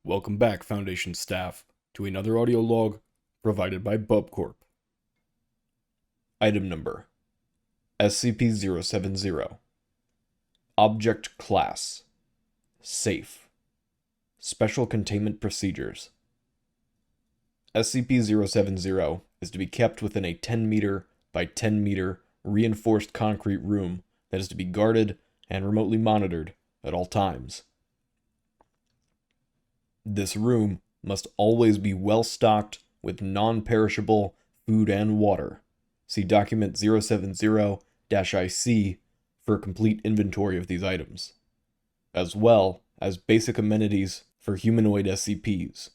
Welcome back, Foundation staff, to another audio log provided by BubCorp. Item number SCP-070. Object Class Safe. Special Containment Procedures. SCP-070 is to be kept within a 10-meter by 10-meter reinforced concrete room that is to be guarded and remotely monitored at all times. This room must always be well stocked with non-perishable food and water. See Document 070-IC for a complete inventory of these items, as well as basic amenities for humanoid SCPs.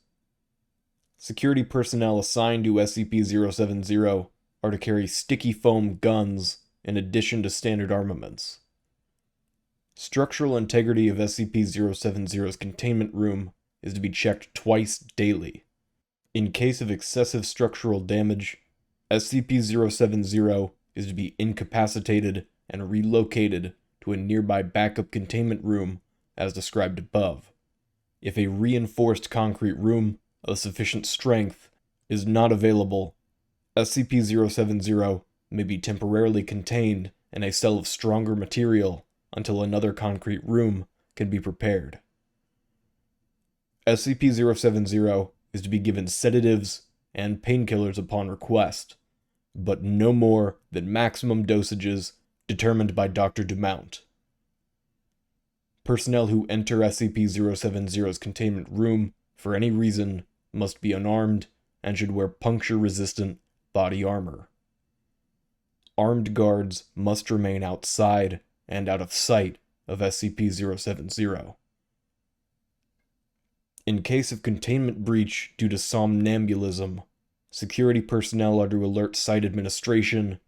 Security personnel assigned to SCP-070 are to carry sticky foam guns in addition to standard armaments. Structural integrity of SCP-070's containment room is to be checked twice daily. In case of excessive structural damage, SCP-070 is to be incapacitated and relocated to a nearby backup containment room as described above. If a reinforced concrete room of sufficient strength is not available, SCP-070 may be temporarily contained in a cell of stronger material until another concrete room can be prepared. SCP-070 is to be given sedatives and painkillers upon request, but no more than maximum dosages determined by Dr. Dumount. Personnel who enter SCP-070's containment room for any reason must be unarmed and should wear puncture-resistant body armor. Armed guards must remain outside and out of sight of SCP-070. In case of containment breach due to somnambulism, security personnel are to alert site administration,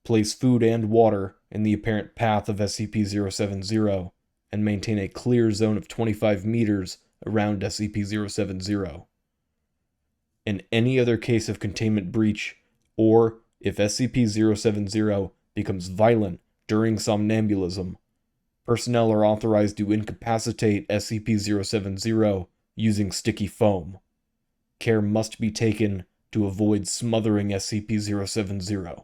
place food and water in the apparent path of SCP-070, and maintain a clear zone of 25 meters around SCP-070. In any other case of containment breach, or if SCP-070 becomes violent during somnambulism, personnel are authorized to incapacitate SCP-070 using sticky foam. Care must be taken to avoid smothering SCP-070.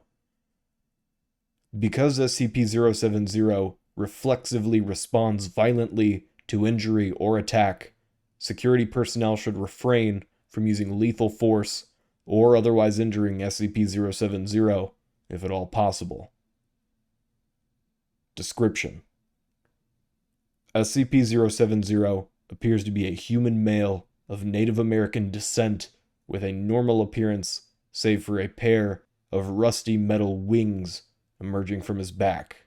Because SCP-070 reflexively responds violently to injury or attack, security personnel should refrain from using lethal force or otherwise injuring SCP-070 if at all possible. Description: SCP-070 appears to be a human male of Native American descent with a normal appearance save for a pair of rusty metal wings emerging from his back.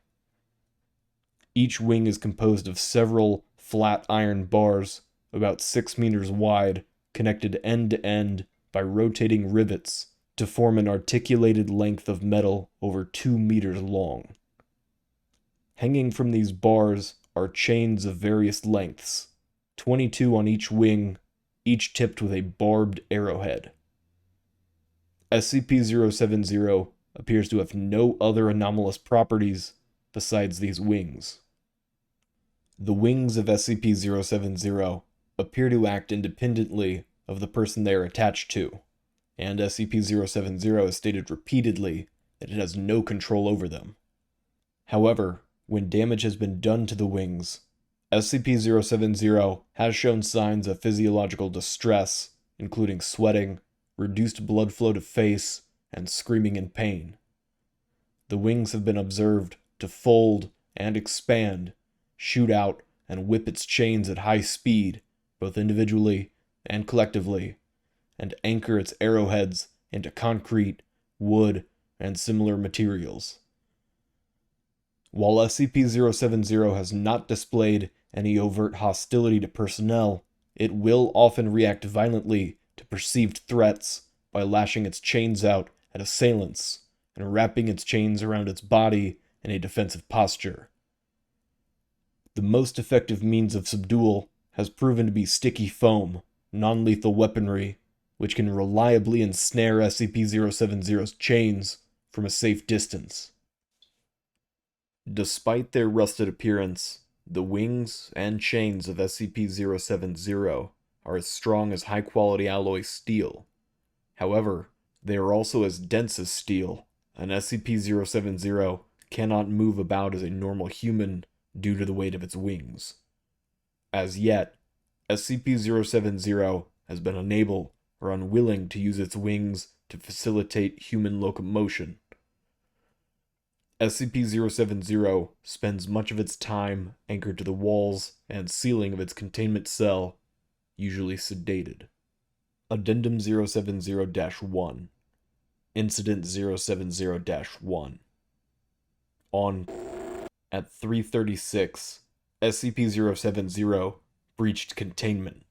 Each wing is composed of several flat iron bars about 6 meters wide, connected end to end by rotating rivets to form an articulated length of metal over 2 meters long. Hanging from these bars are chains of various lengths, 22 on each wing, each tipped with a barbed arrowhead. SCP-070 appears to have no other anomalous properties besides these wings. The wings of SCP-070 appear to act independently of the person they are attached to, and SCP-070 has stated repeatedly that it has no control over them. However, when damage has been done to the wings, SCP-070 has shown signs of physiological distress, including sweating, reduced blood flow to face, and screaming in pain. The wings have been observed to fold and expand, shoot out and whip its chains at high speed, both individually and collectively, and anchor its arrowheads into concrete, wood, and similar materials. While SCP-070 has not displayed any overt hostility to personnel, it will often react violently to perceived threats by lashing its chains out at assailants and wrapping its chains around its body in a defensive posture. The most effective means of subdual has proven to be sticky foam, non-lethal weaponry, which can reliably ensnare SCP-070's chains from a safe distance. Despite their rusted appearance, the wings and chains of SCP-070 are as strong as high-quality alloy steel. However, they are also as dense as steel, and SCP-070 cannot move about as a normal human due to the weight of its wings. As yet, SCP-070 has been unable or unwilling to use its wings to facilitate human locomotion. SCP-070 spends much of its time anchored to the walls and ceiling of its containment cell, usually sedated. Addendum 070-1 Incident 070-1 At 3:36, SCP-070 breached containment.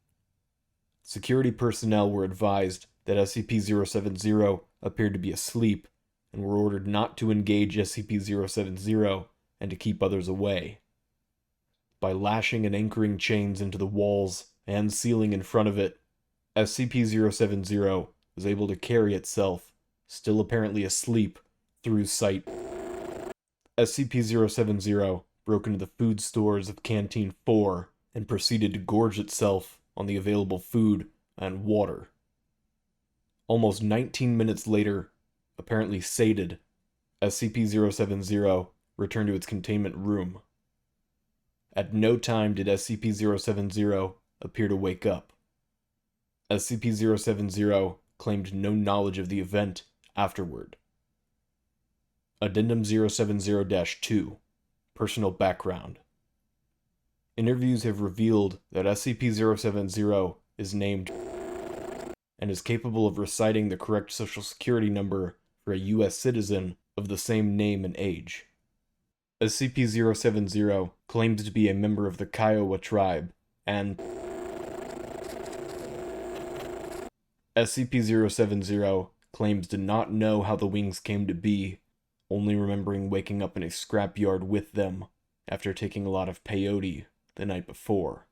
Security personnel were advised that SCP-070 appeared to be asleep and were ordered not to engage SCP-070 and to keep others away. By lashing and anchoring chains into the walls and ceiling in front of it, SCP-070 was able to carry itself, still apparently asleep, through sight. SCP-070 broke into the food stores of Canteen 4 and proceeded to gorge itself on the available food and water. Almost 19 minutes later, apparently sated, SCP-070 returned to its containment room. At no time did SCP-070 appear to wake up. SCP-070 claimed no knowledge of the event afterward. Addendum 070-2 Personal Background Interviews have revealed that SCP-070 is named and is capable of reciting the correct social security number for a U.S. citizen of the same name and age. SCP-070 claims to be a member of the Kiowa tribe, and SCP-070 claims to not know how the wings came to be, only remembering waking up in a scrapyard with them after taking a lot of peyote the night before.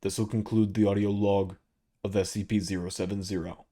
This will conclude the audio log of SCP-070.